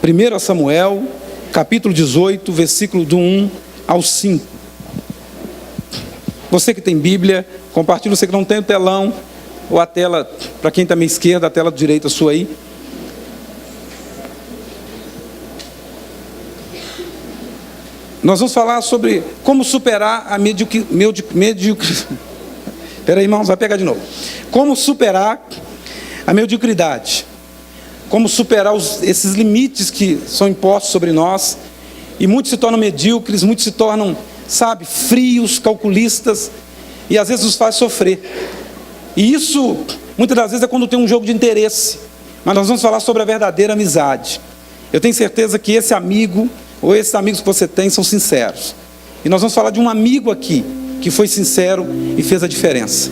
1 Samuel, capítulo 18, versículo do 1 ao 5. Você que tem Bíblia, compartilha. Você que não tem o telão, ou a tela, para quem está à minha esquerda, a tela direita sua aí. Nós vamos falar sobre como superar a Peraí, irmãos, vai pegar de novo. Como superar a mediocridade. Como superar esses limites que são impostos sobre nós. E muitos se tornam medíocres, muitos se tornam, frios, calculistas. E às vezes nos faz sofrer. E isso, muitas das vezes, é quando tem um jogo de interesse. Mas nós vamos falar sobre a verdadeira amizade. Eu tenho certeza que esse amigo, ou esses amigos que você tem, são sinceros. E nós vamos falar de um amigo aqui, que foi sincero e fez a diferença.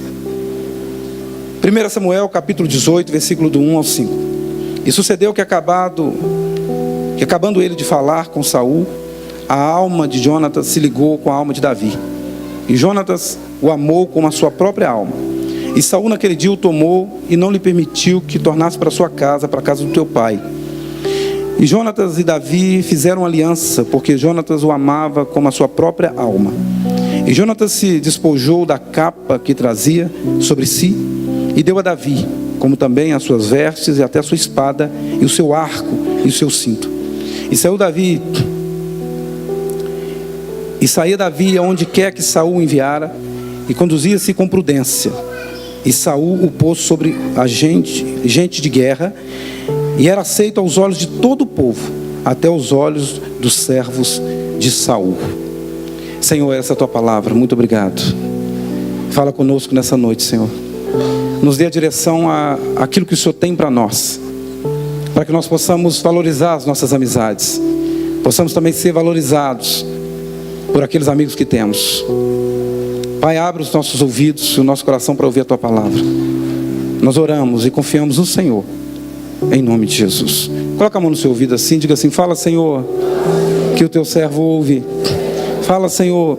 1 Samuel, capítulo 18, versículo do 1 ao 5. E sucedeu que acabando ele de falar com Saul, a alma de Jonatas se ligou com a alma de Davi. E Jonatas o amou como a sua própria alma. E Saul naquele dia o tomou e não lhe permitiu que tornasse para sua casa, para a casa do teu pai. E Jonatas e Davi fizeram aliança, porque Jonatas o amava como a sua própria alma. E Jonatas se despojou da capa que trazia sobre si e deu a Davi, como também as suas vestes e até a sua espada e o seu arco e o seu cinto. E saía Davi aonde quer que Saul o enviara, e conduzia-se com prudência. E Saul o pôs sobre a gente de guerra, e era aceito aos olhos de todo o povo, até os olhos dos servos de Saul. Senhor, essa é a tua palavra, muito obrigado. Fala conosco nessa noite, Senhor. Nos dê a direção àquilo que o Senhor tem para nós, para que nós possamos valorizar as nossas amizades, possamos também ser valorizados por aqueles amigos que temos. Pai, abre os nossos ouvidos e o nosso coração para ouvir a tua palavra. Nós oramos e confiamos no Senhor, em nome de Jesus. Coloca a mão no seu ouvido assim, diga assim: fala, Senhor, que o teu servo ouve. Fala, Senhor,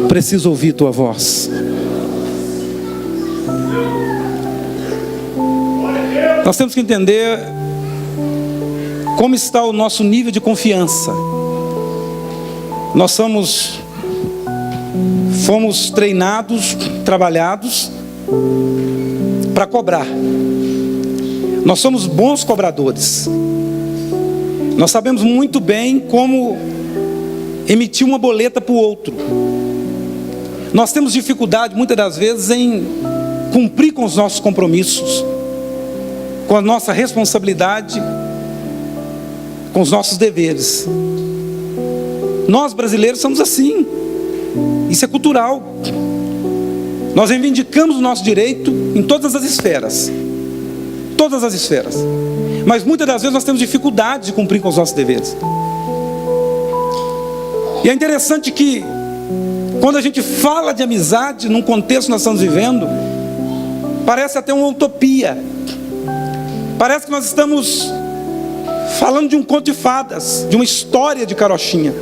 preciso ouvir tua voz. Nós temos que entender como está o nosso nível de confiança. Nós fomos treinados, trabalhados para cobrar. Nós somos bons cobradores. Nós sabemos muito bem como emitir uma boleta para o outro. Nós temos dificuldade muitas das vezes em cumprir com os nossos compromissos, com a nossa responsabilidade, com os nossos deveres. Nós brasileiros somos assim. Isso é cultural. Nós reivindicamos o nosso direito em todas as esferas. Todas as esferas. Mas muitas das vezes nós temos dificuldade de cumprir com os nossos deveres. E é interessante que quando a gente fala de amizade num contexto que nós estamos vivendo, parece até uma utopia. Parece que nós estamos falando de um conto de fadas, de uma história de carochinha.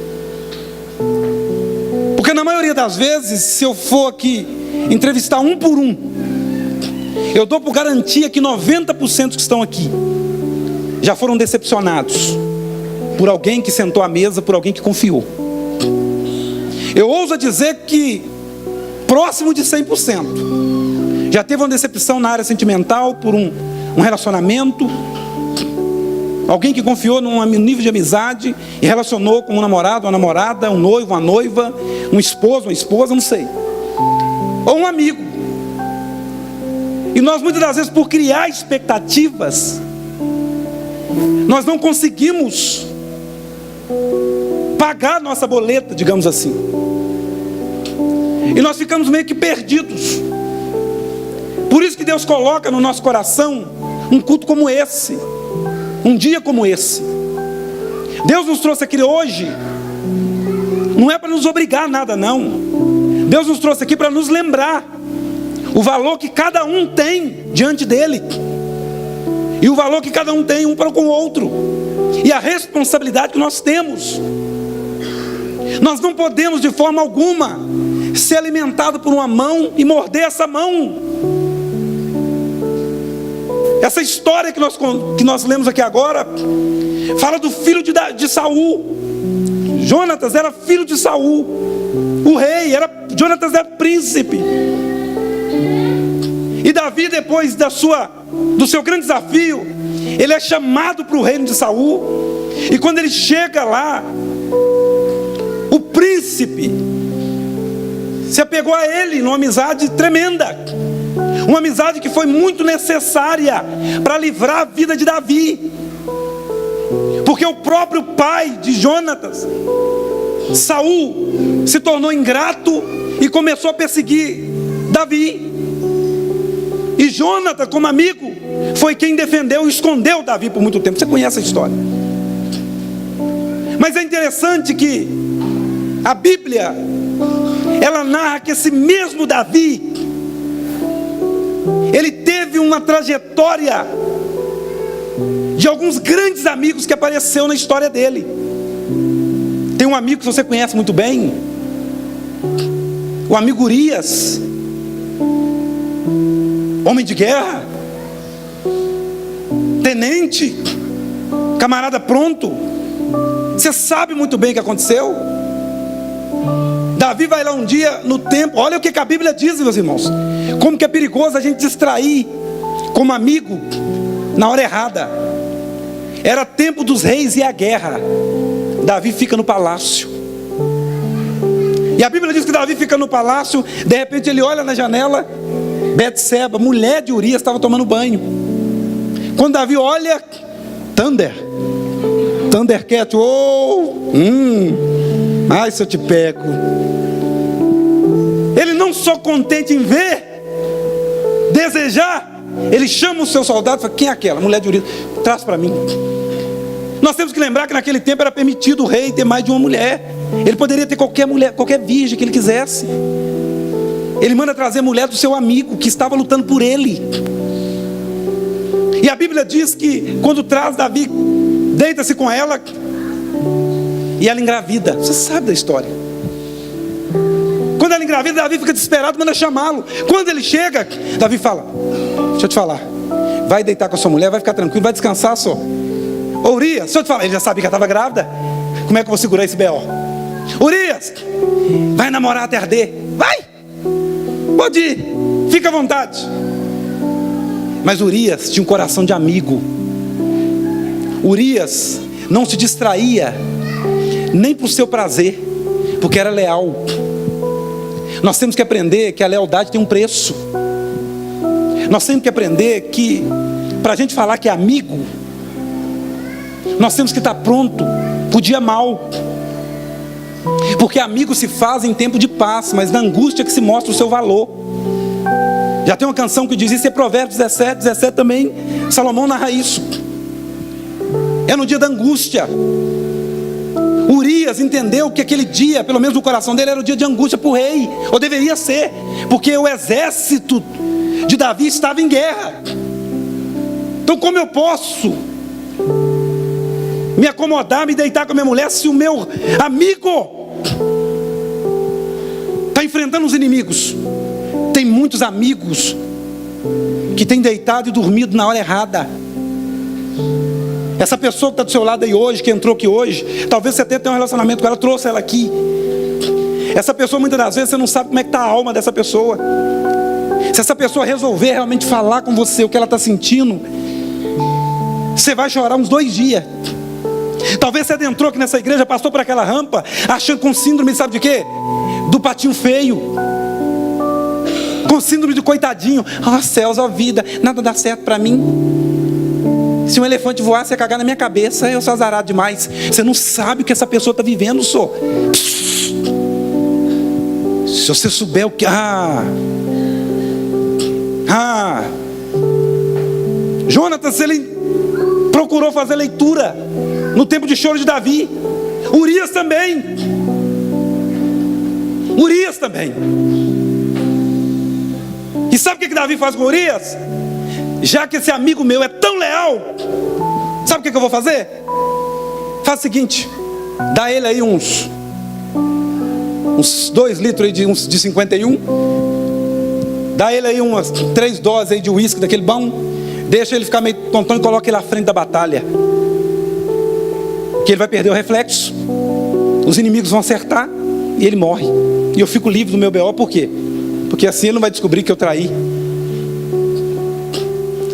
Porque na maioria das vezes, se eu for aqui entrevistar um por um, eu dou por garantia que 90% que estão aqui já foram decepcionados por alguém que sentou à mesa, por alguém que confiou. Eu ouso dizer que próximo de 100% já teve uma decepção na área sentimental, por um relacionamento. Alguém que confiou num nível de amizade e relacionou com um namorado, uma namorada, um noivo, uma noiva, um esposo, uma esposa, não sei. Ou um amigo. E nós muitas das vezes, por criar expectativas, nós não conseguimos pagar nossa boleta, digamos assim. E nós ficamos meio que perdidos. Por isso que Deus coloca no nosso coração um culto como esse, um dia como esse. Deus nos trouxe aqui hoje, não é para nos obrigar a nada, não. Deus nos trouxe aqui para nos lembrar o valor que cada um tem diante dele, e o valor que cada um tem um para com o outro, e a responsabilidade que nós temos. Nós não podemos de forma alguma ser alimentado por uma mão e morder essa mão. Essa história que nós lemos aqui agora fala do filho de Saul. Jonatas era filho de Saul, o rei, Jonatas era príncipe. E Davi, depois do seu grande desafio, ele é chamado para o reino de Saul. E quando ele chega lá, o príncipe se apegou a ele numa amizade tremenda, uma amizade que foi muito necessária para livrar a vida de Davi, porque o próprio pai de Jonatas, Saul, se tornou ingrato e começou a perseguir Davi. E Jonatas, como amigo, foi quem defendeu e escondeu Davi por muito tempo. Você conhece a história. Mas é interessante que a Bíblia, ela narra que esse mesmo Davi, ele teve uma trajetória de alguns grandes amigos que apareceu na história dele. Tem um amigo que você conhece muito bem, o amigo Urias, homem de guerra, tenente, camarada pronto. Você sabe muito bem o que aconteceu. Davi vai lá um dia no templo. Olha o que a Bíblia diz, meus irmãos. Como que é perigoso a gente distrair como amigo na hora errada. Era tempo dos reis e a guerra. Davi fica no palácio. E a Bíblia diz que Davi fica no palácio. De repente ele olha na janela. Betseba, mulher de Urias, estava tomando banho. Quando Davi olha, Thundercat, ai, se eu te pego. Ele não só contente em ver, desejar, ele chama o seu soldado e fala: quem é aquela? Mulher de Urias, traz para mim. Nós temos que lembrar que naquele tempo era permitido o rei ter mais de uma mulher. Ele poderia ter qualquer mulher, qualquer virgem que ele quisesse. Ele manda trazer a mulher do seu amigo que estava lutando por ele. E a Bíblia diz que quando traz Davi, deita-se com ela e ela engravida. Você sabe da história. Quando ela engravida, Davi fica desesperado, manda chamá-lo. Quando ele chega, Davi fala: deixa eu te falar, vai deitar com a sua mulher, vai ficar tranquilo, vai descansar só. Urias, deixa eu te falar, ele já sabia que ela estava grávida. Como é que eu vou segurar esse B.O.? Urias, vai namorar até arder. Vai, pode ir, fica à vontade. Mas Urias tinha um coração de amigo. Urias não se distraía nem para o seu prazer, porque era leal. Nós temos que aprender que a lealdade tem um preço. Nós temos que aprender que para a gente falar que é amigo, nós temos que estar pronto para o dia mau. Porque amigo se faz em tempo de paz, mas na angústia que se mostra o seu valor. Já tem uma canção que diz isso, é Provérbios 17 também, Salomão narra isso. É no dia da angústia. Urias entendeu que aquele dia, pelo menos no coração dele, era o dia de angústia para o rei, ou deveria ser, porque o exército de Davi estava em guerra. Então como eu posso me acomodar, me deitar com a minha mulher, se o meu amigo está enfrentando os inimigos? Tem muitos amigos que têm deitado e dormido na hora errada. Essa pessoa que está do seu lado aí hoje, que entrou aqui hoje, talvez você até tenha um relacionamento com ela, trouxe ela aqui. Essa pessoa, muitas das vezes, você não sabe como é que está a alma dessa pessoa. Se essa pessoa resolver realmente falar com você o que ela está sentindo, você vai chorar uns 2 dias. Talvez você adentrou aqui nessa igreja, passou por aquela rampa, achando com síndrome, sabe de quê? Do patinho feio. Com síndrome de coitadinho. Oh céus, ó vida, nada dá certo para mim. Se um elefante voasse, ia cagar na minha cabeça, eu sou azarado demais. Você não sabe o que essa pessoa está vivendo, só. Se você souber o que... Jonatas, ele procurou fazer leitura no tempo de choro de Davi. Urias também. E sabe o que Davi faz com Urias? Já que esse amigo meu é tão leal, sabe o que eu vou fazer? Faz o seguinte: dá ele aí uns 2 litros aí de 51. Dá ele aí umas 3 doses aí de uísque daquele bom. deixa ele ficar meio tontão e coloca ele à frente da batalha, que ele vai perder o reflexo, os inimigos vão acertar e ele morre, e eu fico livre do meu BO. Por quê? Porque assim ele não vai descobrir que eu traí.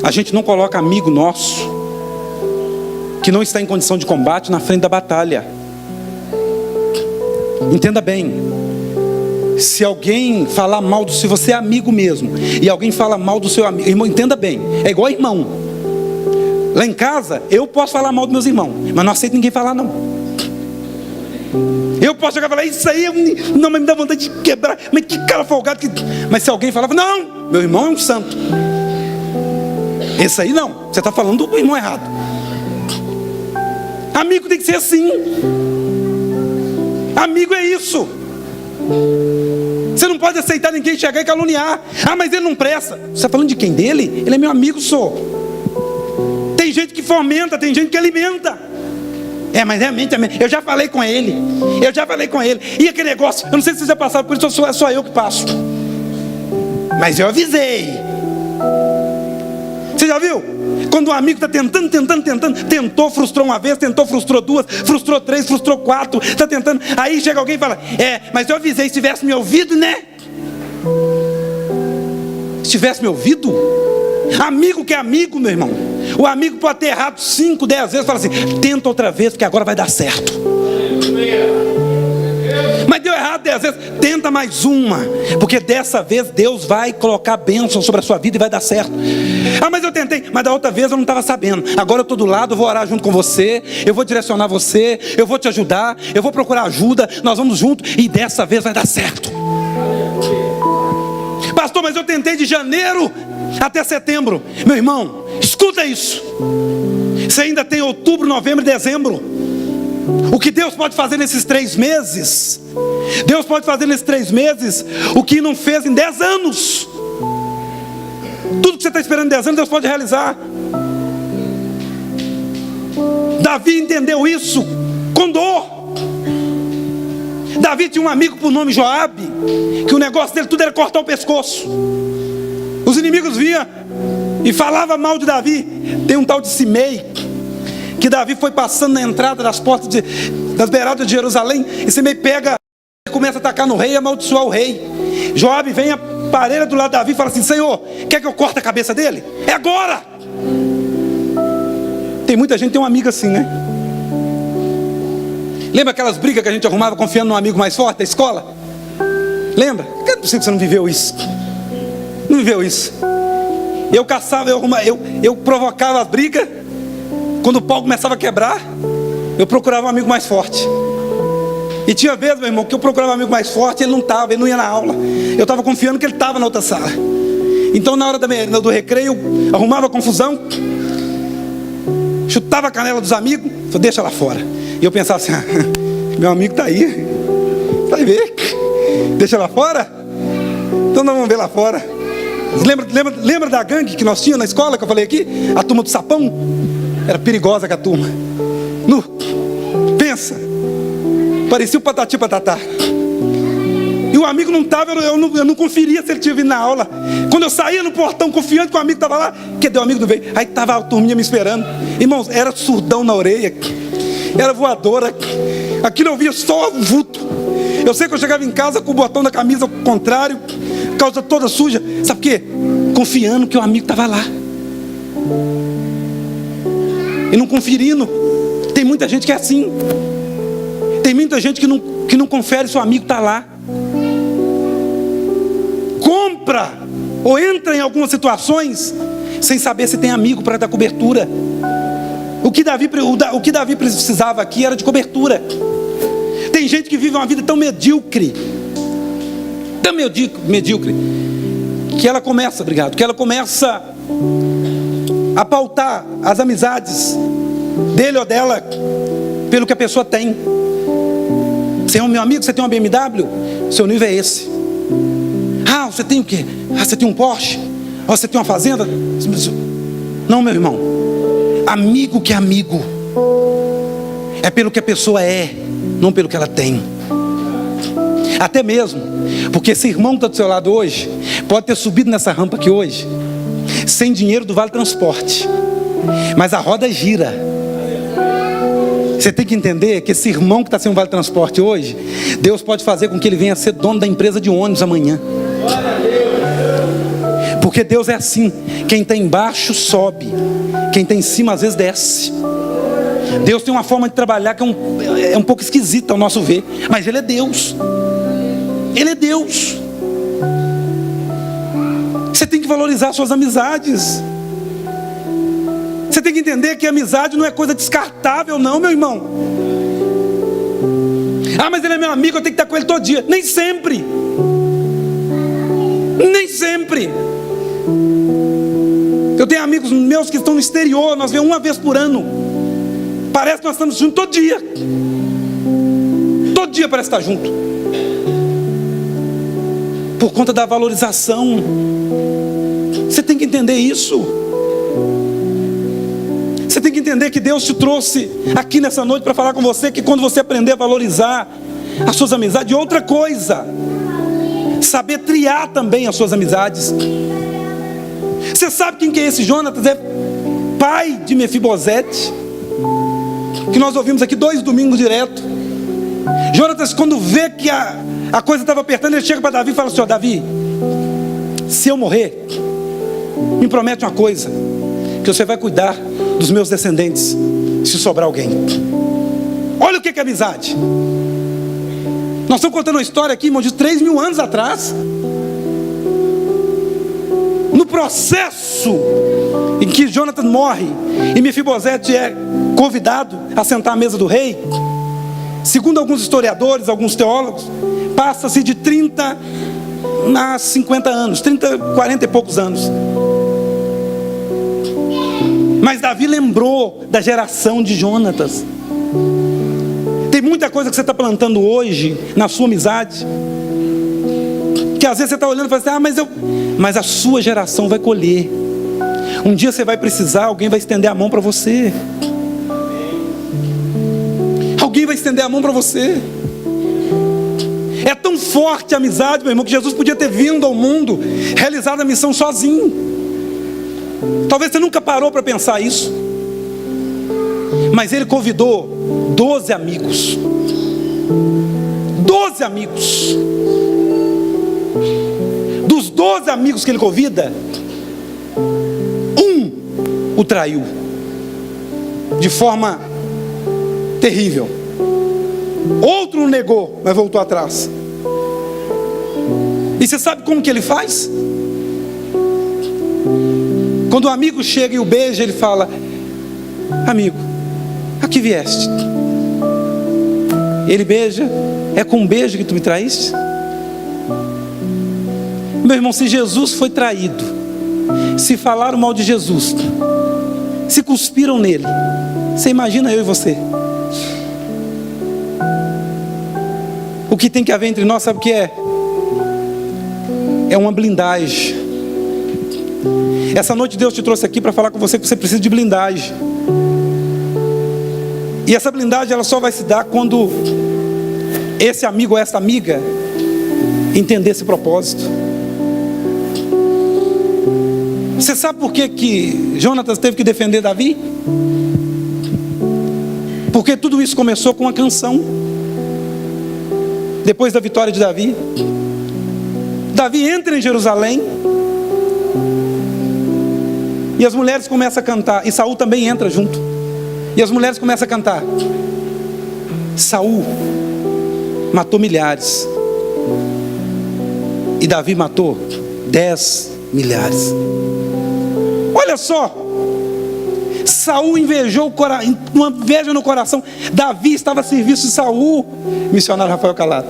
A gente não coloca amigo nosso que não está em condição de combate na frente da batalha. Entenda bem, se alguém falar mal se você é amigo mesmo, e alguém fala mal do seu amigo, irmão, entenda bem, é igual irmão. Lá em casa, eu posso falar mal dos meus irmãos, mas não aceito ninguém falar não. Eu posso chegar e falar, isso aí não me dá vontade de quebrar, mas que cara folgado mas se alguém falava, não, meu irmão é um santo, esse aí não, você está falando do irmão errado. Amigo tem que ser assim. Amigo é isso. Você não pode aceitar ninguém chegar e caluniar. Ah, mas ele não presta. Você está falando de quem? Dele? Ele é meu amigo, sou. Tem gente que fomenta, tem gente que alimenta. Mas realmente, eu já falei com ele. E aquele negócio, eu não sei se vocês já passaram por isso, é só eu que passo. Mas eu avisei. Você já viu? Quando um amigo está tentando, tentou, frustrou uma vez, tentou, frustrou duas, frustrou três, frustrou quatro, está tentando, aí chega alguém e fala, mas eu avisei, se tivesse me ouvido, né? Se tivesse me ouvido? Amigo que é amigo, meu irmão. O amigo pode ter errado 5, 10 vezes, fala assim, tenta outra vez, porque agora vai dar certo. Mas deu errado 10 vezes, tenta mais uma, porque dessa vez Deus vai colocar bênção sobre a sua vida e vai dar certo. Ah, mas eu tentei, mas da outra vez eu não estava sabendo. Agora eu estou do lado, eu vou orar junto com você, eu vou direcionar você, eu vou te ajudar, eu vou procurar ajuda, nós vamos juntos e dessa vez vai dar certo. Pastor, mas eu tentei de janeiro até setembro. Meu irmão, escuta isso. Você ainda tem outubro, novembro e dezembro. O que Deus pode fazer nesses 3 meses? Deus pode fazer nesses 3 meses o que não fez em 10 anos. Tudo que você está esperando em 10 anos, Deus pode realizar. Davi entendeu isso com dor. Davi tinha um amigo por nome Joabe, que o negócio dele tudo era cortar o pescoço. Os inimigos vinham e falavam mal de Davi. Tem um tal de Simei, que Davi foi passando na entrada das portas das beiradas de Jerusalém, e Simei pega, começa a atacar no rei e amaldiçoar o rei. Joabe vem a parelha do lado de Davi e fala assim, Senhor, quer que eu corte a cabeça dele? É agora! Tem muita gente que tem um amigo assim, né? Lembra aquelas brigas que a gente arrumava confiando num amigo mais forte da escola? Lembra? Não é possível que você não viveu isso. Não viveu isso. Eu caçava, eu provocava as brigas. Quando o pau começava a quebrar, eu procurava um amigo mais forte. E tinha vezes, meu irmão, que eu procurava um amigo mais forte, ele não estava, ele não ia na aula. Eu estava confiando que ele estava na outra sala. Então na hora do recreio, eu arrumava confusão, chutava a canela dos amigos, falei, deixa lá fora. E eu pensava assim, meu amigo está aí, vai ver, deixa lá fora? Então nós vamos ver lá fora. Lembra da gangue que nós tínhamos na escola, que eu falei aqui? A turma do sapão? Era perigosa que a turma. Pensa, parecia o Patati Patatá. E o amigo não estava, eu não conferia se ele tinha vindo na aula. Quando eu saía no portão confiante que o amigo estava lá, cadê o amigo não veio? Aí estava a turminha me esperando. Irmãos, era surdão na orelha, era voadora, aquilo eu via só o vulto. Eu sei que eu chegava em casa com o botão da camisa ao contrário, calça toda suja. Sabe por quê? Confiando que o amigo estava lá e não conferindo. Tem muita gente que é assim. Tem muita gente que não confere se o amigo está lá. Compra ou entra em algumas situações sem saber se tem amigo para dar cobertura. O que Davi precisava aqui era de cobertura. Tem gente que vive uma vida tão medíocre, que ela começa a pautar as amizades dele ou dela pelo que a pessoa tem. Você é um meu amigo, você tem uma BMW, seu nível é esse. Ah, você tem o quê? Ah, você tem um Porsche? Ah, você tem uma fazenda? Não, meu irmão. Amigo que é amigo é pelo que a pessoa é, não pelo que ela tem. Até mesmo porque esse irmão que está do seu lado hoje pode ter subido nessa rampa aqui hoje sem dinheiro do Vale Transporte, mas a roda gira. Você tem que entender que esse irmão que está sem o Vale Transporte hoje, Deus pode fazer com que ele venha a ser dono da empresa de ônibus amanhã. Porque Deus é assim, quem está embaixo sobe, quem está em cima às vezes desce. Deus tem uma forma de trabalhar que é um pouco esquisita ao nosso ver, mas Ele é Deus. Ele é Deus. Você tem que valorizar suas amizades. Você tem que entender que a amizade não é coisa descartável não, meu irmão. Ah, mas ele é meu amigo, eu tenho que estar com ele todo dia. Nem sempre. Nem sempre. Eu tenho amigos meus que estão no exterior, nós vemos uma vez por ano. Parece que nós estamos juntos todo dia. Todo dia parece estar junto. Por conta da valorização. Você tem que entender isso. Você tem que entender que Deus te trouxe aqui nessa noite para falar com você que quando você aprender a valorizar as suas amizades, e outra coisa, saber triar também as suas amizades. Você sabe quem que é esse Jonatas? É pai de Mefibosete, que nós ouvimos aqui 2 domingos direto. Jonatas, quando vê que a coisa estava apertando, ele chega para Davi e fala assim: ó, Davi, se eu morrer, me promete uma coisa, que você vai cuidar dos meus descendentes, se sobrar alguém. Olha o que é amizade. Nós estamos contando uma história aqui, irmão, de 3.000 anos atrás. No processo em que Jonatas morre e Mefibosete é convidado a sentar à mesa do rei, segundo alguns historiadores, alguns teólogos, passa-se de 30 a 50 anos, 30, 40 e poucos anos. Mas Davi lembrou da geração de Jonatas. Tem muita coisa que você está plantando hoje na sua amizade, que às vezes você está olhando e fala assim: mas a sua geração vai colher. Um dia você vai precisar, alguém vai estender a mão para você. Alguém vai estender a mão para você. É tão forte a amizade, meu irmão, que Jesus podia ter vindo ao mundo, realizado a missão sozinho. Talvez você nunca parou para pensar isso, mas ele convidou 12 amigos. 12 amigos. Dos 12 amigos que ele convida, um o traiu de forma terrível. Outro o negou, mas voltou atrás. E você sabe como que ele faz? Quando o amigo chega e o beija, ele fala: amigo, a que vieste? Ele beija: é com um beijo que tu me traíste? Meu irmão, se Jesus foi traído, se falaram mal de Jesus, se cuspiram nele, você imagina eu e você? O que tem que haver entre nós, sabe o que é? É uma blindagem. Essa noite Deus te trouxe aqui para falar com você que você precisa de blindagem. E essa blindagem ela só vai se dar quando esse amigo ou essa amiga entender esse propósito. Você sabe por que Jonatas teve que defender Davi? Porque tudo isso começou com uma canção. Depois da vitória de Davi, Davi entra em Jerusalém e as mulheres começam a cantar, e Saul também entra junto, e as mulheres começam a cantar: Saul matou milhares e Davi matou 10 milhares. Olha só, Saul invejou, uma inveja no coração. Davi estava a serviço de Saul. Missionário Rafael Calado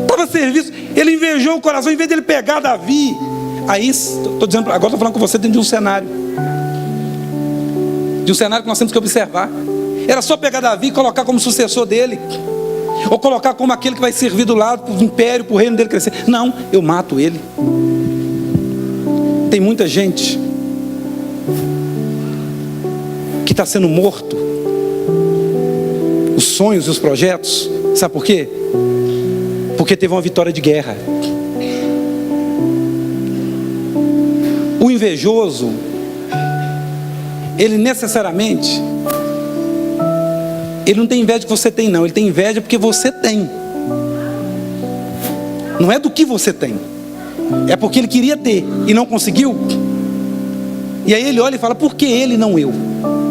estava a serviço. Ele invejou o coração, em vez de ele pegar Davi. Aí, agora estou falando com você dentro de um cenário. De um cenário que nós temos que observar. Era só pegar Davi e colocar como sucessor dele, ou colocar como aquele que vai servir do lado para o império, para o reino dele crescer. Não, eu mato ele. Tem muita gente que está sendo morto, os sonhos e os projetos. Sabe por quê? Porque teve uma vitória de guerra. invejoso, ele necessariamente, ele não tem inveja que você tem, não. Ele tem inveja porque você tem. Não é do que você tem. É porque ele queria ter e não conseguiu. E aí ele olha e fala, por que ele, não eu?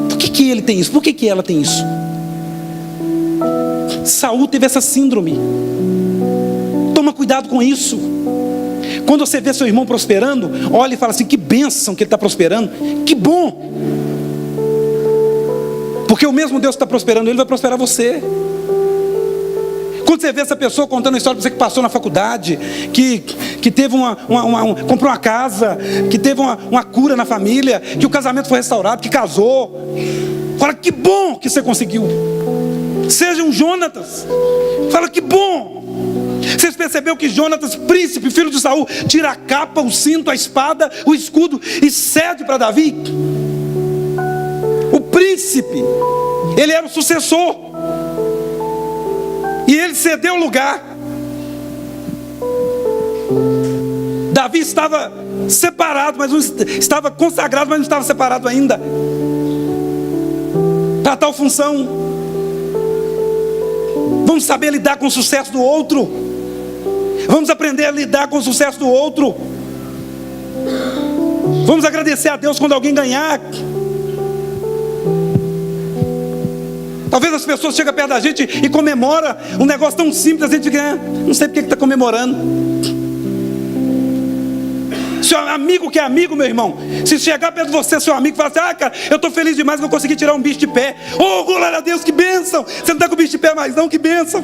Por que ele tem isso? Por que ela tem isso? Saul teve essa síndrome. Toma cuidado com isso. Quando você vê seu irmão prosperando, olha e fala assim, que bênção que ele está prosperando. Que bom. Porque o mesmo Deus que está prosperando ele vai prosperar você. Quando você vê essa pessoa contando a história para você que passou na faculdade, que teve comprou uma casa, que teve uma cura na família, que o casamento foi restaurado, que casou, fala, que bom que você conseguiu. Seja um Jonatas. Fala, que bom. Vocês perceberam que Jonatas, príncipe, filho de Saul, tira a capa, o cinto, a espada, o escudo e cede para Davi? O príncipe, ele era o sucessor, e ele cedeu o lugar. Davi estava separado, mas não estava consagrado, mas não estava separado ainda para tal função. Vamos saber lidar com o sucesso do outro. Vamos aprender a lidar com o sucesso do outro. Vamos agradecer a Deus quando alguém ganhar. Talvez as pessoas chegam perto da gente e comemoram um negócio tão simples, a gente ganha. Não sei porque está comemorando. Seu amigo que é amigo, meu irmão, se chegar perto de você, seu amigo, fala assim, cara, eu estou feliz demais que eu consegui tirar um bicho de pé. Oh, glória a Deus, que bênção. Você não está com o bicho de pé mais não, que bênção.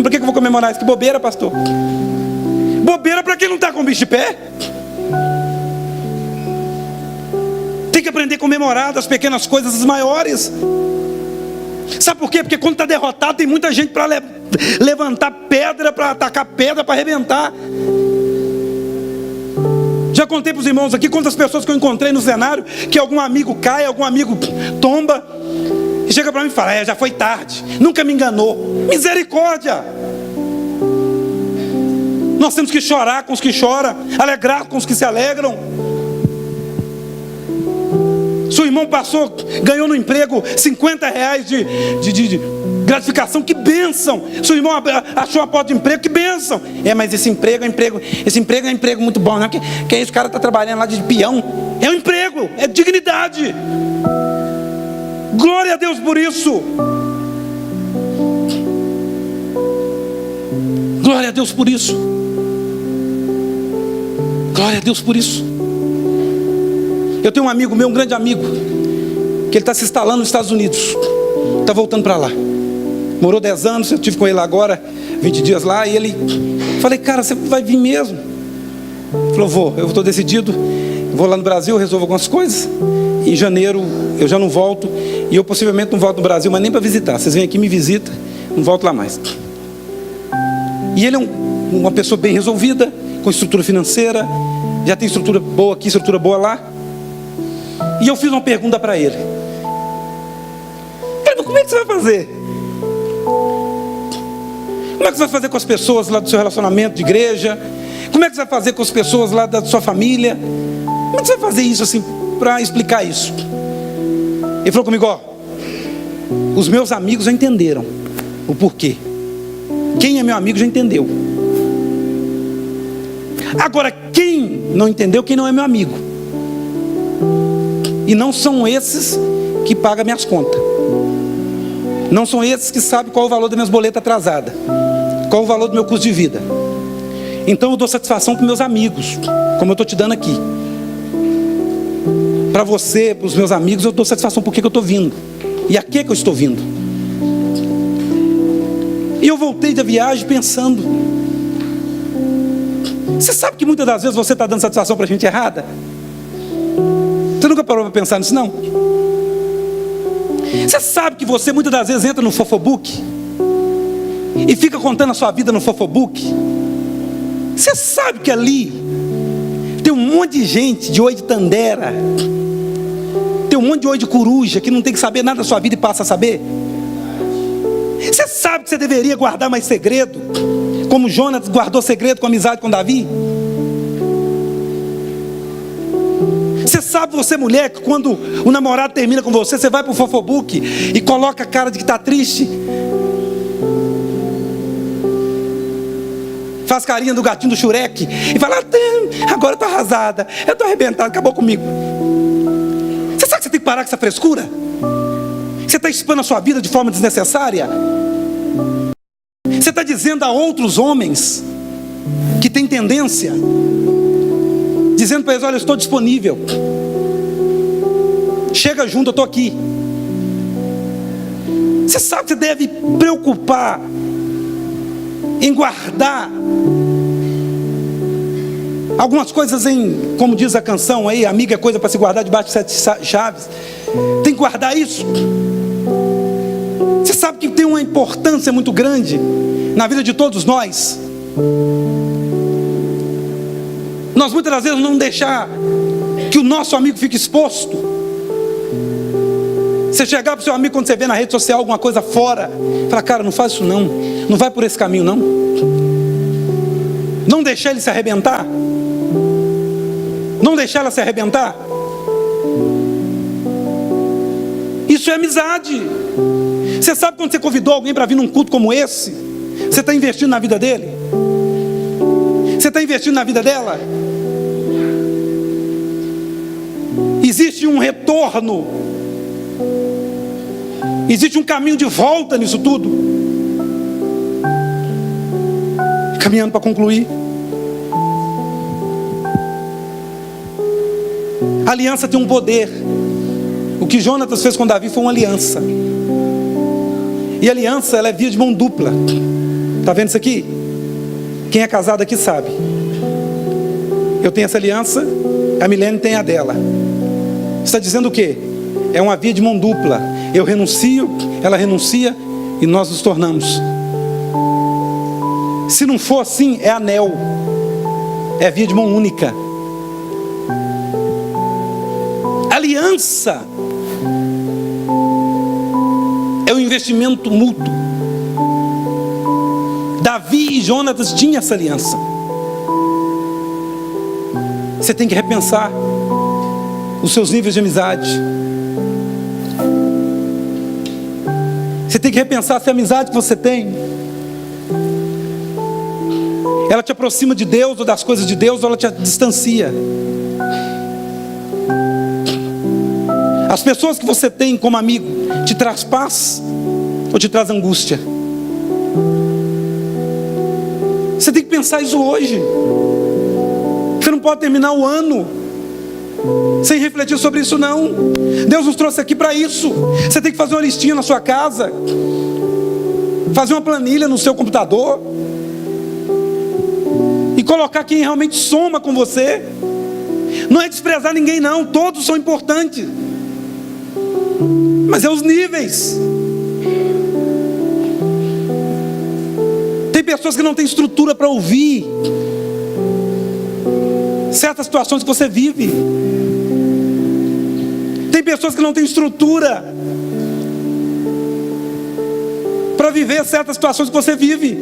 Por que eu vou comemorar isso? Que bobeira, pastor. Bobeira para quem não está com o bicho de pé. Tem que aprender a comemorar das pequenas coisas, as maiores. Sabe por quê? Porque quando está derrotado, tem muita gente para levantar pedra, para atacar pedra, para arrebentar. Já contei para os irmãos aqui quantas pessoas que eu encontrei no cenário, que algum amigo cai, algum amigo tomba, e chega para mim e fala, já foi tarde, nunca me enganou. Misericórdia. Nós temos que chorar com os que choram, alegrar com os que se alegram. Seu irmão passou, ganhou no emprego R$50 de gratificação, que bênção. Seu irmão achou uma porta de emprego, que bênção. Mas esse emprego é um emprego muito bom, não é? Que esse cara está trabalhando lá de peão. É um emprego, é dignidade. Glória a Deus por isso. Glória a Deus por isso. Glória a Deus por isso. Eu tenho um amigo meu, um grande amigo, que ele está se instalando nos Estados Unidos. Está voltando para lá. Morou 10 anos, eu estive com ele agora, 20 dias lá, e ele... Falei, cara, você vai vir mesmo? Ele falou, eu estou decidido, vou lá no Brasil, resolvo algumas coisas. Em janeiro eu já não volto, e eu possivelmente não volto no Brasil, mas nem para visitar. Vocês vêm aqui, me visitam, não volto lá mais. E ele é uma pessoa bem resolvida, com estrutura financeira, já tem estrutura boa aqui, estrutura boa lá. E eu fiz uma pergunta para ele. Falei, como é que você vai fazer? Como é que você vai fazer com as pessoas lá do seu relacionamento de igreja? Como é que você vai fazer com as pessoas lá da sua família? Como é que você vai fazer isso assim, para explicar isso? Ele falou comigo, os meus amigos já entenderam o porquê. Quem é meu amigo já entendeu. Agora, quem não entendeu, quem não é meu amigo? E não são esses que pagam minhas contas. Não são esses que sabem qual é o valor das minhas boletas atrasadas, qual é o valor do meu custo de vida. Então eu dou satisfação para meus amigos, como eu estou te dando aqui. Para você, para os meus amigos, eu dou satisfação por que eu estou vindo. E a que eu estou vindo. E eu voltei da viagem pensando. Você sabe que muitas das vezes você está dando satisfação para gente errada? Você nunca parou para pensar nisso, não? Você sabe que você muitas das vezes entra no fofobook e fica contando a sua vida no fofobook? Você sabe que ali tem um monte de gente de oi de tandera, tem um monte de oi de coruja que não tem que saber nada da sua vida e passa a saber? Você sabe que você deveria guardar mais segredo, como Jonas guardou segredo com amizade com Davi? sabe, você mulher, que quando o namorado termina com você, você vai pro fofobook e coloca a cara de que está triste. Faz carinha do gatinho do Shurek e fala: agora eu estou arrasada, eu estou arrebentada, acabou comigo. Você sabe que você tem que parar com essa frescura? Você está expondo a sua vida de forma desnecessária. Você está dizendo a outros homens que têm tendência, dizendo para eles: olha, eu estou disponível, chega junto, eu estou aqui. Você sabe que você deve preocupar em guardar algumas coisas como diz a canção aí, amiga é coisa para se guardar debaixo de 7 chaves. Tem que guardar isso. Você sabe que tem uma importância muito grande na vida de todos nós. Nós muitas das vezes não deixar que o nosso amigo fique exposto. Você chegar para o seu amigo quando você vê na rede social alguma coisa fora, falar: cara, não faz isso não, não vai por esse caminho não. Não deixar ele se arrebentar. Não deixar ela se arrebentar. Isso é amizade. Você sabe quando você convidou alguém para vir num culto como esse, você está investindo na vida dele? Você está investindo na vida dela? Existe um retorno, existe um caminho de volta nisso tudo. Caminhando para concluir, a aliança tem um poder. O que Jonatas fez com Davi foi uma aliança. E a aliança, ela é via de mão dupla. Está vendo isso aqui? Quem é casado aqui sabe. Eu tenho essa aliança, a Milene tem a dela. Está dizendo o quê? É uma via de mão dupla. Eu renuncio, ela renuncia e nós nos tornamos. Se não for assim, é anel. É via de mão única. Aliança é um investimento mútuo. Davi e Jonatas tinham essa aliança. Você tem que repensar os seus níveis de amizade. Você tem que repensar se a amizade que você tem, ela te aproxima de Deus ou das coisas de Deus, ou ela te distancia. As pessoas que você tem como amigo te traz paz ou te traz angústia? Você tem que pensar isso hoje. Você não pode terminar o ano sem refletir sobre isso não. Deus nos trouxe aqui para isso. Você tem que fazer uma listinha na sua casa, fazer uma planilha no seu computador e colocar quem realmente soma com você. Não é desprezar ninguém não, todos são importantes, mas é os níveis. Tem pessoas que não têm estrutura para ouvir certas situações que você vive. Tem pessoas que não têm estrutura para viver certas situações que você vive.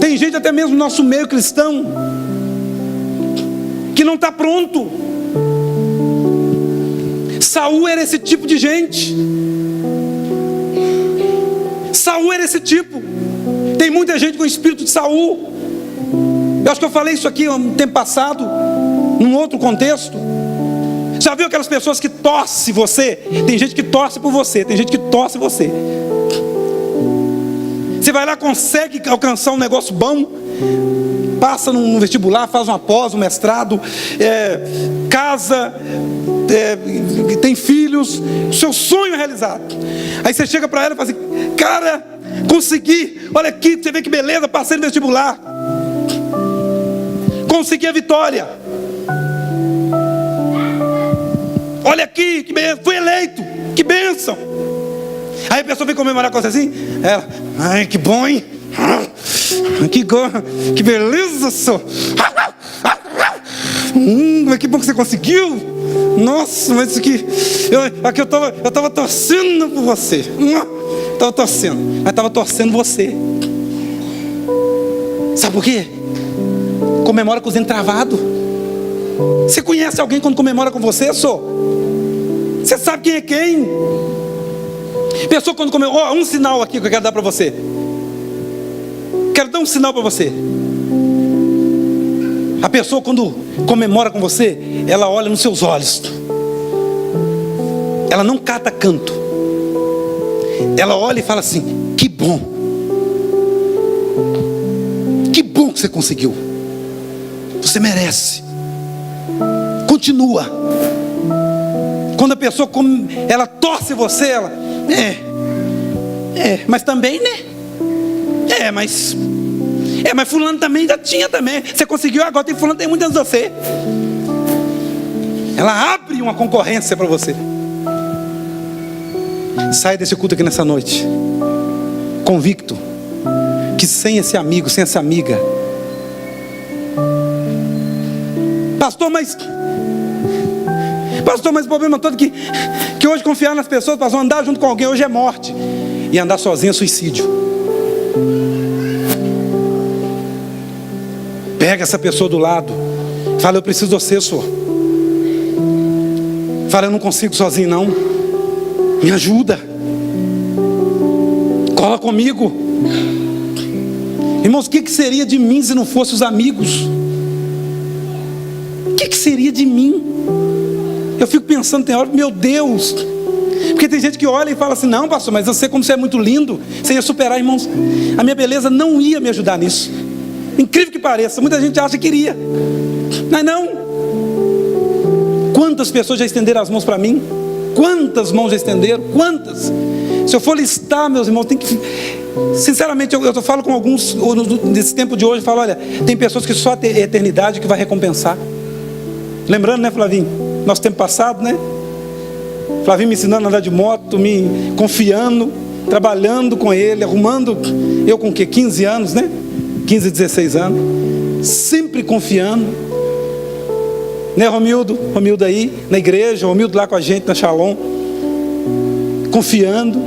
Tem gente até mesmo no nosso meio cristão que não está pronto. Saul era esse tipo de gente. Saul era esse tipo. Tem muita gente com o espírito de Saul. Eu acho que eu falei isso aqui um tempo passado, num outro contexto. Já viu aquelas pessoas que torcem você? Tem gente que torce por você, tem gente que torce você. Você vai lá, consegue alcançar um negócio bom, passa no vestibular, faz uma pós, um mestrado, casa, tem filhos, o seu sonho é realizado. Aí você chega para ela e fala assim: cara, consegui, olha aqui, você vê que beleza, passei no vestibular, consegui a vitória, olha aqui, que beleza, fui eleito, que bênção. Aí a pessoa vem comemorar com você assim, ela: ai, que bom, hein? Que beleza, senhor. Mas que bom que você conseguiu. Nossa, mas isso aqui, eu estava torcendo por você. Estava torcendo, mas estava torcendo você. Sabe por quê? Comemora com os dentes travados. Você conhece alguém quando comemora com você, só? Você sabe quem é quem? Pessoa quando comemora, um sinal aqui que eu quero dar para você. Quero dar um sinal para você. A pessoa quando comemora com você, ela olha nos seus olhos. Ela não cata canto. Ela olha e fala assim: que bom. Que bom que você conseguiu. Você merece. Continua. Quando a pessoa ela torce você, ela mas também, né? Mas fulano também já tinha também. Você conseguiu, agora tem fulano, tem muito antes de você. Ela abre uma concorrência para você. Sai desse culto aqui nessa noite convicto que sem esse amigo, sem essa amiga, pastor, mas o problema todo é que hoje confiar nas pessoas, pastor, andar junto com alguém hoje é morte, e andar sozinho é suicídio. Pega essa pessoa do lado, fala: eu preciso de você, senhor. Fala: eu não consigo sozinho não, me ajuda, cola comigo. Irmãos, o que seria de mim se não fosse os amigos? O que seria de mim? Eu fico pensando, tem hora, meu Deus, porque tem gente que olha e fala assim: não, pastor, mas você, como você é muito lindo, você ia superar. Irmãos, a minha beleza não ia me ajudar nisso. Incrível que pareça, muita gente acha que iria, mas não. Quantas pessoas já estenderam as mãos para mim? Quantas mãos já estenderam? Quantas? Se eu for listar, meus irmãos, tem que... Sinceramente, eu falo com alguns, nesse tempo de hoje, eu falo: olha, tem pessoas que só a eternidade que vai recompensar. Lembrando, né, Flavinho? Nosso tempo passado, né? Flavinho me ensinando a andar de moto, me confiando, trabalhando com ele, arrumando. Eu com o quê? 15 anos, né? 15, 16 anos. Sempre confiando. Né, Romildo? Romildo aí, na igreja. Romildo lá com a gente, na Shalom. Confiando.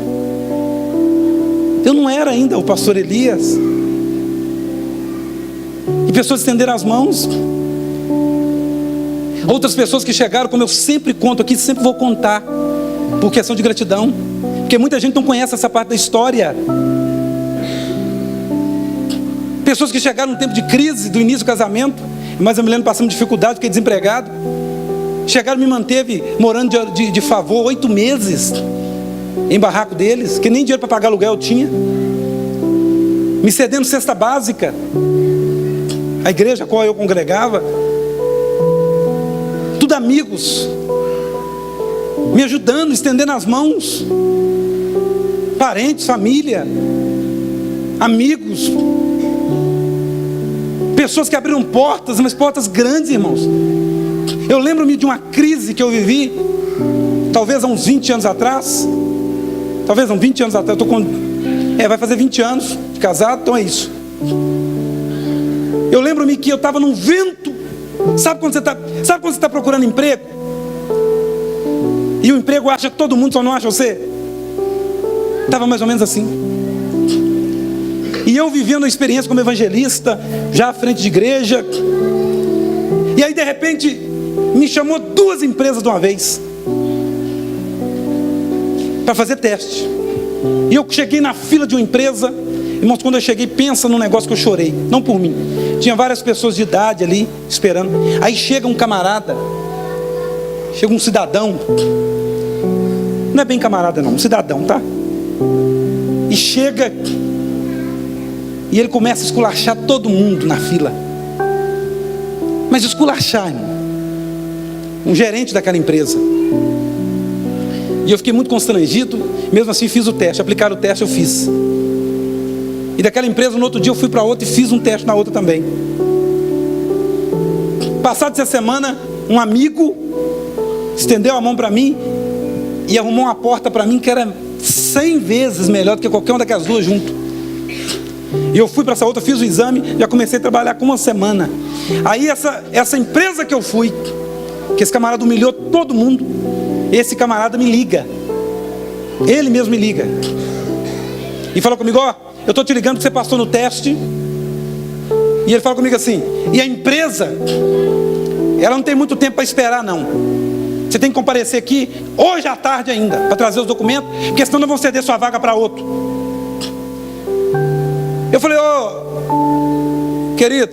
Eu não era ainda o pastor Elias. E pessoas estenderam as mãos. Outras pessoas que chegaram, como eu sempre conto aqui, sempre vou contar, por questão de gratidão, porque muita gente não conhece essa parte da história. Pessoas que chegaram no tempo de crise, do início do casamento, mas eu me lembro, passando dificuldade, fiquei desempregado. Chegaram, me manteve morando de favor 8 meses em barraco deles, que nem dinheiro para pagar aluguel eu tinha, me cedendo cesta básica, a igreja a qual eu congregava. Tudo amigos, me ajudando, estendendo as mãos. Parentes, família, amigos, pessoas que abriram portas, mas portas grandes, irmãos. Eu lembro-me de uma crise que eu vivi, talvez há uns 20 anos atrás. Talvez há uns 20 anos atrás. Vai fazer 20 anos de casado, então é isso. Eu lembro-me que eu estava num vento. Sabe quando você está procurando emprego? E o emprego acha todo mundo, só não acha você? Estava mais ou menos assim. E eu vivendo a experiência como evangelista, já à frente de igreja. E aí de repente me chamou 2 empresas de uma vez para fazer teste. E eu cheguei na fila de uma empresa. Irmãos, quando eu cheguei, pensa num negócio que eu chorei. Não por mim. Tinha várias pessoas de idade ali, esperando. Aí chega um camarada. Chega um cidadão. Não é bem camarada não, um cidadão, tá? E chega. E ele começa a esculachar todo mundo na fila. Mas esculachar, irmão. Um gerente daquela empresa. E eu fiquei muito constrangido. Mesmo assim fiz o teste. Aplicar o teste eu fiz. E daquela empresa, no outro dia eu fui para outra e fiz um teste na outra também. Passado essa semana, um amigo estendeu a mão para mim e arrumou uma porta para mim que era 100 vezes melhor do que qualquer uma daquelas 2 junto. E eu fui para essa outra, fiz o exame, já comecei a trabalhar com 1 semana. Aí essa empresa que eu fui, que esse camarada humilhou todo mundo, esse camarada me liga. Ele mesmo me liga. E falou comigo: ó, eu estou te ligando porque você passou no teste. E ele fala comigo assim: e a empresa ela não tem muito tempo para esperar, não. Você tem que comparecer aqui hoje à tarde ainda, para trazer os documentos, porque senão não vão ceder sua vaga para outro. Eu falei, ô, querida,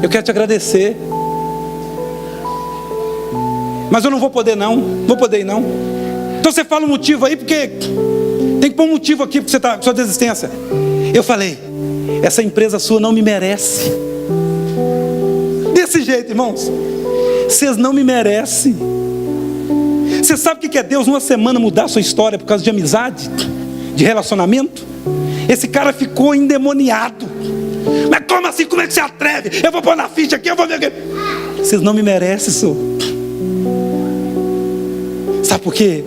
eu quero te agradecer, mas eu não vou poder não, Então você fala um motivo aí, porque tem que pôr um motivo aqui para sua desistência. Eu falei, essa empresa sua não me merece. Desse jeito, irmãos, vocês não me merecem. Você sabe o que é Deus numa semana mudar a sua história por causa de amizade, de relacionamento? Esse cara ficou endemoniado. Mas como assim? Como é que você atreve? Eu vou pôr na ficha aqui, eu vou ver. Vocês não me merecem, senhor. Sabe por quê?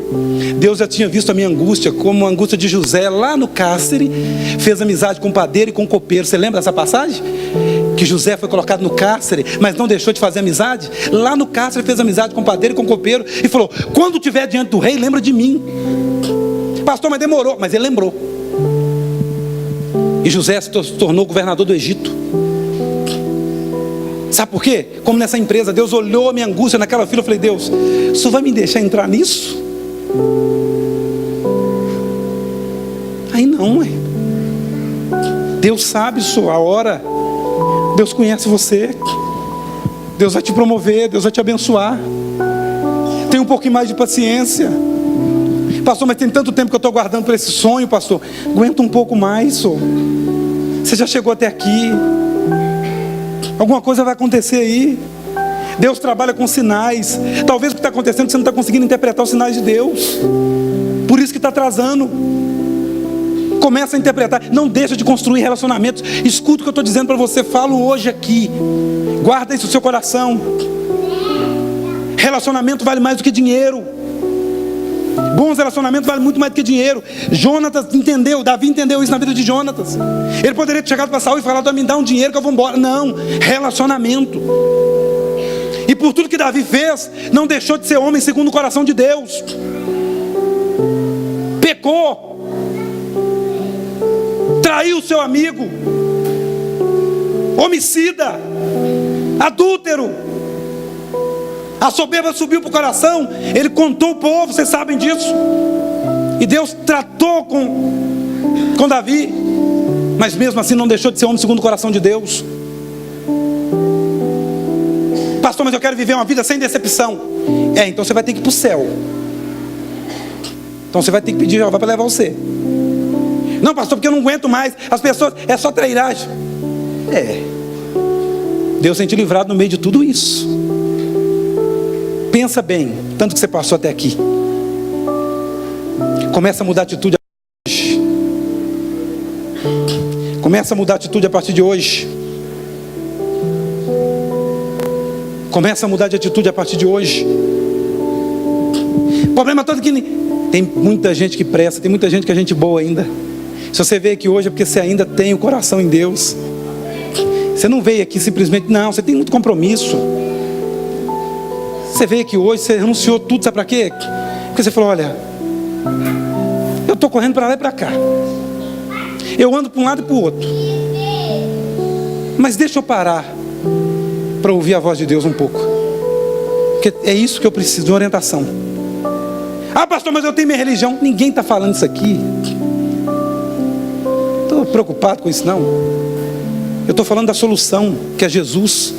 Deus já tinha visto a minha angústia como a angústia de José lá no cárcere. Fez amizade com o padeiro e com o copeiro. Você lembra dessa passagem? Que José foi colocado no cárcere, mas não deixou de fazer amizade. Lá no cárcere fez amizade com o padeiro e com o copeiro. E falou, quando estiver diante do rei, lembra de mim. Pastor, mas demorou. Mas ele lembrou. E José se tornou governador do Egito. Sabe por quê? Como nessa empresa, Deus olhou a minha angústia naquela fila. Eu falei, Deus, o Senhor vai me deixar entrar nisso? Aí não, Deus sabe a hora. Deus conhece você. Deus vai te promover, Deus vai te abençoar. Tenha um pouquinho mais de paciência. Pastor, mas tem tanto tempo que eu estou aguardando por esse sonho, pastor. Aguenta um pouco mais, senhor. Você já chegou até aqui. Alguma coisa vai acontecer aí. Deus trabalha com sinais. Talvez o que está acontecendo, você não está conseguindo interpretar os sinais de Deus. Por isso que está atrasando. Começa a interpretar. Não deixa de construir relacionamentos. Escuta o que eu estou dizendo para você. Falo hoje aqui. Guarda isso no seu coração. Relacionamento vale mais do que dinheiro. Bons relacionamentos valem muito mais do que dinheiro. Jonatas entendeu, Davi entendeu isso na vida de Jonatas. Ele poderia ter chegado para Saul e falado, me dá um dinheiro que eu vou embora. Não, relacionamento. E por tudo que Davi fez, não deixou de ser homem segundo o coração de Deus. Pecou. Traiu o seu amigo. Homicida. Adúltero. A soberba subiu para o coração. Ele contou o povo, vocês sabem disso. E Deus tratou com Davi. Mas mesmo assim não deixou de ser homem segundo o coração de Deus. Pastor, mas eu quero viver uma vida sem decepção. Então você vai ter que ir para o céu. Então você vai ter que pedir Jeová para levar você. Não, pastor, porque eu não aguento mais. As pessoas, é só trairagem. Deus tem te livrado no meio de tudo isso. Pensa bem, tanto que você passou até aqui. Começa a mudar a atitude hoje. Começa a mudar a atitude a partir de hoje. Começa a mudar de atitude a partir de hoje. O problema todo é que tem muita gente que presta, tem muita gente que é gente boa ainda. Se você veio aqui hoje é porque você ainda tem o coração em Deus. Você não veio aqui simplesmente, não, você tem muito compromisso. Você veio aqui hoje, você renunciou tudo, sabe para quê? Porque você falou, olha, eu estou correndo para lá e para cá. Eu ando para um lado e para o outro. Mas deixa eu parar para ouvir a voz de Deus um pouco. Porque é isso que eu preciso, de orientação. Ah, pastor, mas eu tenho minha religião. Ninguém está falando isso aqui. Estou preocupado com isso não. Eu estou falando da solução, que é Jesus.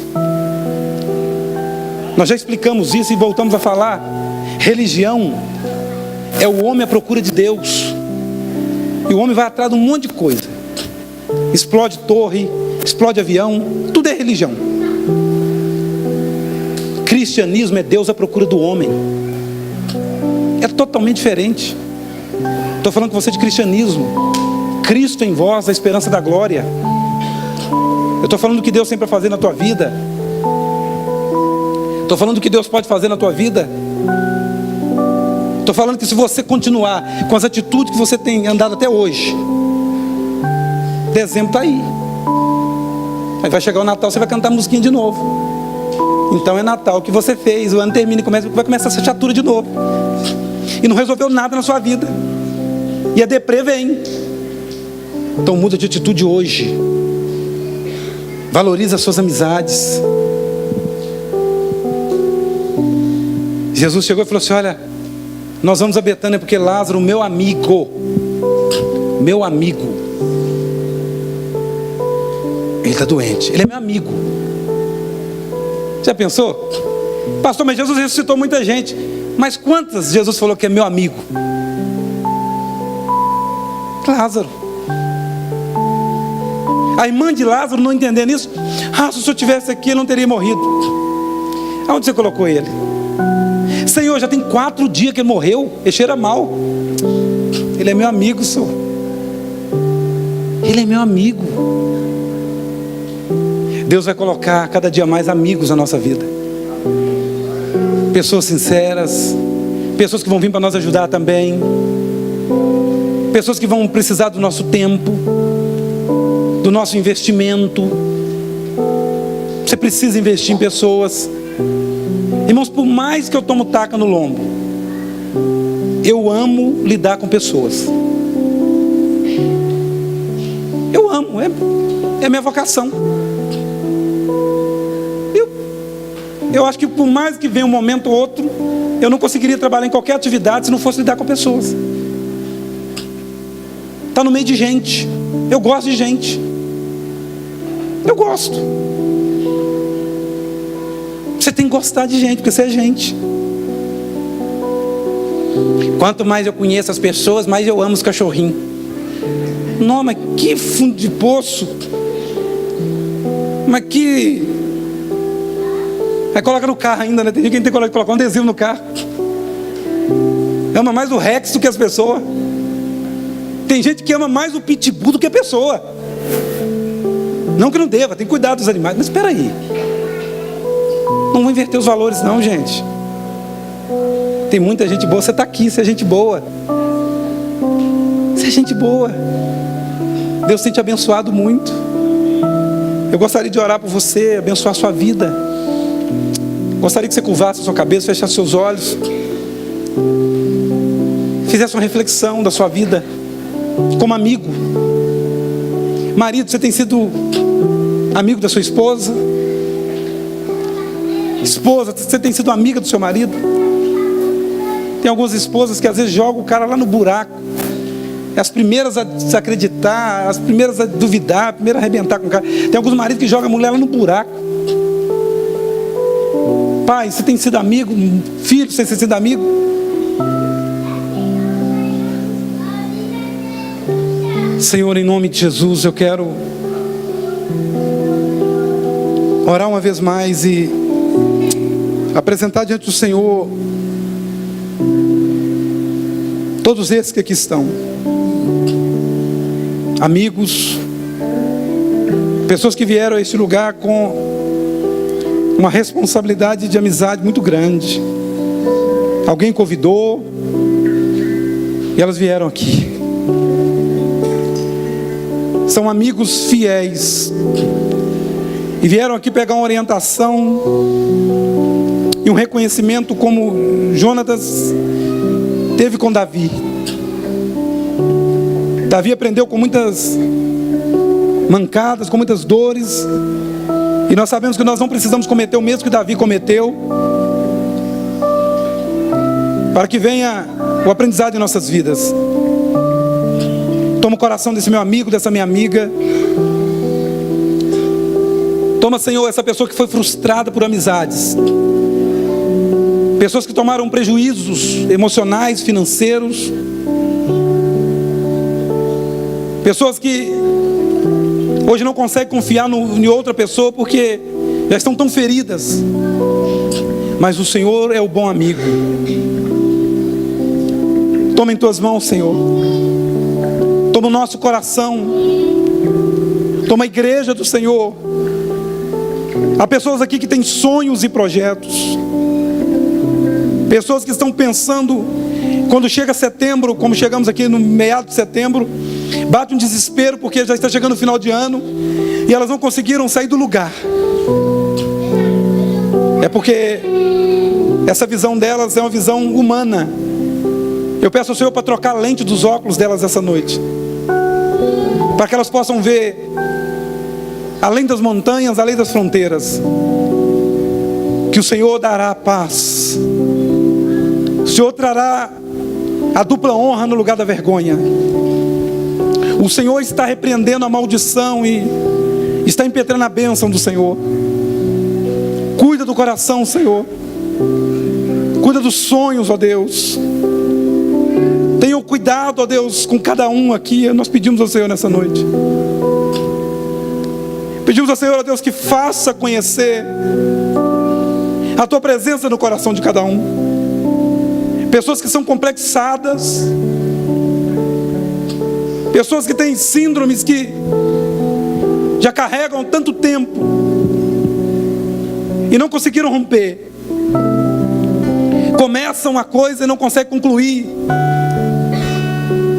Nós já explicamos isso e voltamos a falar. Religião é o homem à procura de Deus. E o homem vai atrás de um monte de coisa. Explode torre, explode avião, tudo é religião. Cristianismo é Deus à procura do homem. É totalmente diferente. Estou falando com você de cristianismo. Cristo em vós, a esperança da glória. Eu estou falando do que Deus tem para fazer na tua vida. Estou falando do que Deus pode fazer na tua vida. Estou falando que se você continuar com as atitudes que você tem andado até hoje, dezembro está aí. Aí vai chegar o Natal, você vai cantar musiquinha de novo. Então é Natal, o que você fez, o ano termina e vai começar essa chatura de novo. E não resolveu nada na sua vida. E a deprê vem. Então muda de atitude hoje. Valoriza as suas amizades. Jesus chegou e falou assim: olha, nós vamos a Betânia porque Lázaro, meu amigo, ele está doente, ele é meu amigo. Já pensou? Pastor, mas Jesus ressuscitou muita gente. Mas quantas Jesus falou que é meu amigo? Lázaro. A irmã de Lázaro não entendendo isso. Se o senhor tivesse aqui, ele não teria morrido. Aonde você colocou ele? Senhor, já tem 4 dias que ele morreu. Ele cheira mal. Ele é meu amigo, senhor. Ele é meu amigo. Deus vai colocar cada dia mais amigos na nossa vida. Pessoas sinceras, pessoas que vão vir para nos ajudar também, pessoas que vão precisar do nosso tempo, do nosso investimento. Você precisa investir em pessoas. Irmãos, por mais que eu tomo taca no lombo, eu amo lidar com pessoas. Eu amo, é minha vocação. Eu acho que por mais que venha um momento ou outro, eu não conseguiria trabalhar em qualquer atividade se não fosse lidar com pessoas. Está no meio de gente. Eu gosto de gente. Eu gosto. Você tem que gostar de gente, porque você é gente. Quanto mais eu conheço as pessoas, mais eu amo os cachorrinhos. Não, mas que fundo de poço. Mas que... Aí coloca no carro ainda, né? Tem gente que tem que colocar um adesivo no carro. Ama mais o Rex do que as pessoas. Tem gente que ama mais o pitbull do que a pessoa. Não que não deva, tem que cuidar dos animais. Mas espera aí. Não vou inverter os valores não, gente. Tem muita gente boa. Você está aqui, você é gente boa. Você é gente boa. Deus tem te abençoado muito. Eu gostaria de orar por você, abençoar a sua vida. Gostaria que você curvasse a sua cabeça, fechasse seus olhos, fizesse uma reflexão da sua vida como amigo. Marido, você tem sido amigo da sua esposa? Esposa, você tem sido amiga do seu marido? Tem algumas esposas que às vezes jogam o cara lá no buraco. É as primeiras a desacreditar, as primeiras a duvidar, as primeiras a arrebentar com o cara. Tem alguns maridos que jogam a mulher lá no buraco. Pai, você tem sido amigo? Filho, você tem sido amigo? Senhor, em nome de Jesus, eu quero orar uma vez mais e apresentar diante do Senhor todos esses que aqui estão. Amigos, pessoas que vieram a este lugar com uma responsabilidade de amizade muito grande. Alguém convidou e elas vieram aqui. São amigos fiéis e vieram aqui pegar uma orientação e um reconhecimento como Jonatas teve com Davi. Davi aprendeu com muitas mancadas, com muitas dores. E nós sabemos que nós não precisamos cometer o mesmo que Davi cometeu, para que venha o aprendizado em nossas vidas. Toma o coração desse meu amigo, dessa minha amiga. Toma, Senhor, essa pessoa que foi frustrada por amizades. Pessoas que tomaram prejuízos emocionais, financeiros. Pessoas que hoje não conseguem confiar em outra pessoa porque já estão tão feridas. Mas o Senhor é o bom amigo. Toma em tuas mãos, Senhor. Toma o nosso coração. Toma a igreja do Senhor. Há pessoas aqui que têm sonhos e projetos. Pessoas que estão pensando, quando chega setembro, como chegamos aqui no meado de setembro, bate um desespero porque já está chegando o final de ano e elas não conseguiram sair do lugar. É porque essa visão delas é uma visão humana. Eu peço ao Senhor para trocar a lente dos óculos delas essa noite, para que elas possam ver além das montanhas, além das fronteiras, que o Senhor dará paz, O Senhor trará a dupla honra no lugar da vergonha. O Senhor está repreendendo a maldição e está impetrando a bênção do Senhor. Cuida do coração, Senhor. Cuida dos sonhos, ó Deus. Tenha o cuidado, ó Deus, com cada um aqui. Nós pedimos ao Senhor nessa noite. Pedimos ao Senhor, ó Deus, que faça conhecer a Tua presença no coração de cada um. Pessoas que são complexadas, pessoas que têm síndromes que já carregam tanto tempo e não conseguiram romper. Começam a coisa e não conseguem concluir.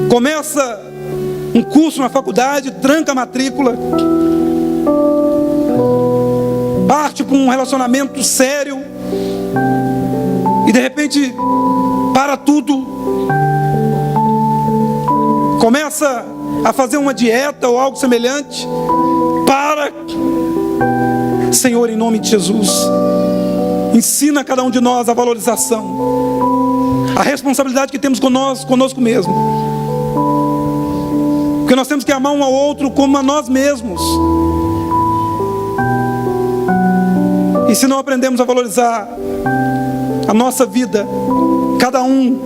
Começa um curso na faculdade, tranca a matrícula. Parte para um relacionamento sério e de repente para tudo. Começa a fazer uma dieta ou algo semelhante. Para. Senhor, em nome de Jesus, ensina a cada um de nós a valorização, a responsabilidade que temos conosco mesmo. Porque nós temos que amar um ao outro como a nós mesmos. E se não aprendemos a valorizar a nossa vida, cada um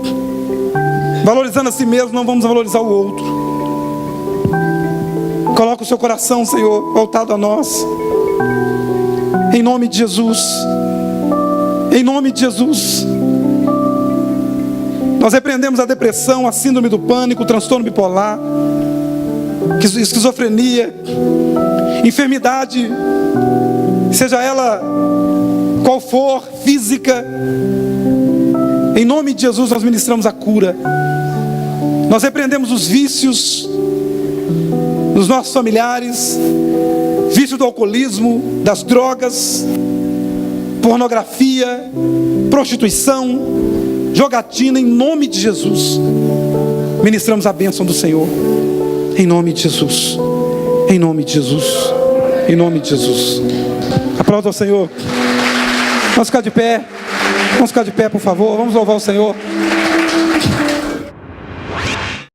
valorizando a si mesmo, não vamos valorizar o outro. Coloca o seu coração, Senhor, voltado a nós. Em nome de Jesus. Em nome de Jesus. Nós repreendemos a depressão, a síndrome do pânico, o transtorno bipolar, esquizofrenia, enfermidade, seja ela qual for, física. Em nome de Jesus nós ministramos a cura. Nós repreendemos os vícios dos nossos familiares, vício do alcoolismo, das drogas, pornografia, prostituição, jogatina. Em nome de Jesus ministramos a bênção do Senhor. Em nome de Jesus. Em nome de Jesus. Em nome de Jesus. Aplauda ao Senhor. Vamos ficar de pé. Vamos ficar de pé, por favor. Vamos louvar o Senhor.